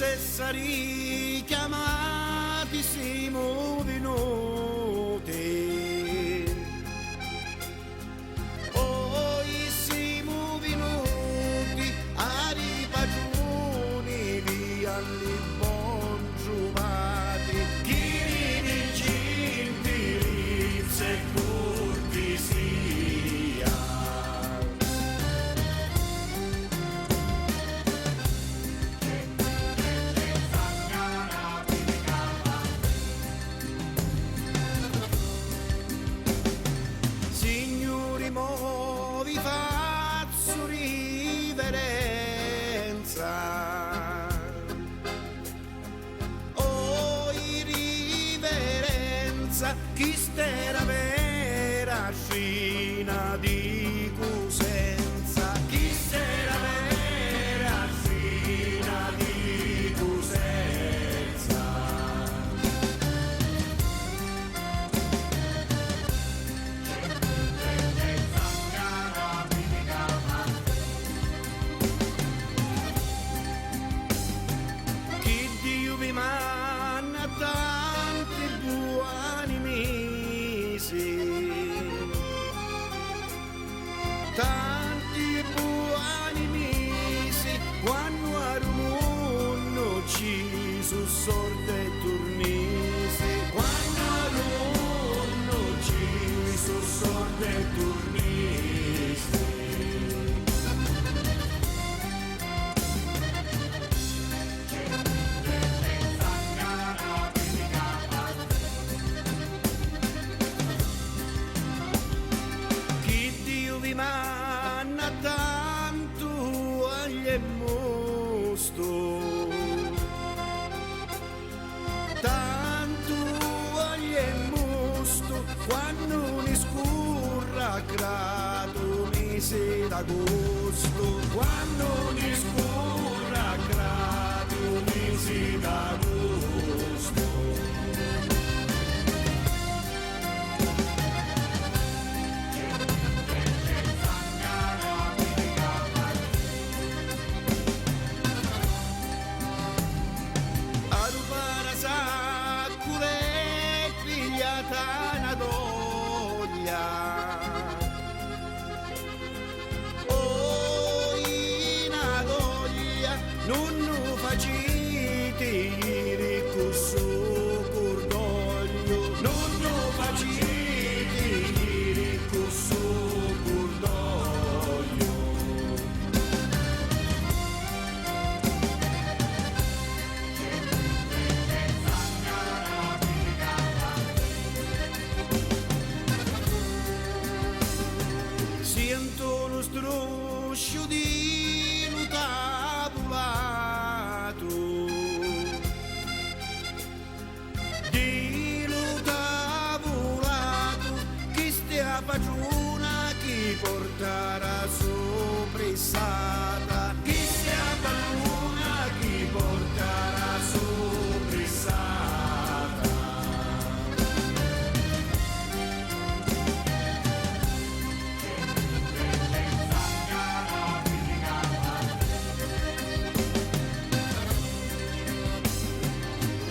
stessa richiamati siamo venuti, poi siamo venuti a ripagioni via li buon trovati, chi di gentilizia e cortesia. Signori, mo vi faccio riverenza, oh riverenza, chi stera vera scina di Cosenza, chi stera vera scina di Cosenza. Chi Dio vi manna tanti buoni mesi, tanti buoni mesi, quando al mondo ci su sorte e turnisi, quando al mondo ci su sorte e turnisi. Chi Dio vi manna tanto agli è mosto, tanto agli è mosto, quando ne scurra grato mese d'agosto, quando ne scurra grato mese d'agosto. Arupara saccule pigliata una doglia, oh una doglia, non lo facite dire questo cordoglio, non lo facite dire questo cordoglio. Sento lo struscio di un tavolato, di un tavolato, chi stia pagiuna, chi porterà soppressata, chi stia pagiuna, chi porterà soppressata.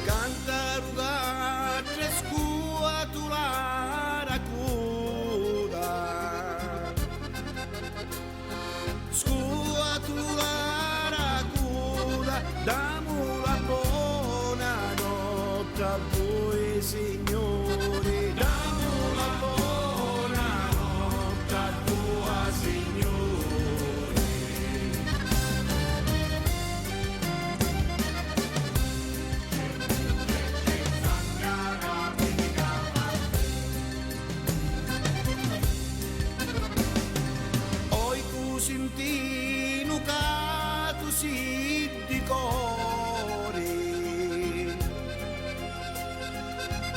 Cantaruga trescua tu la racuda, scua tu la racuda, damu la buona notte a voi signori, damu la buona notte a tua signori. Oi cusintino cato si di cori,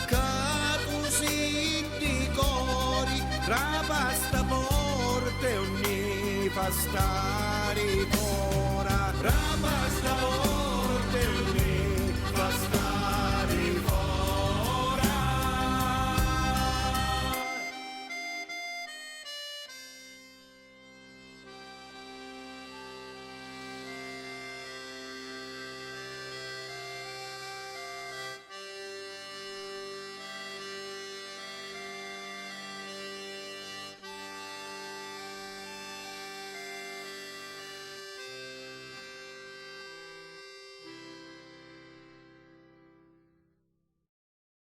cato si di cori, tra pasta porte ogni pasta.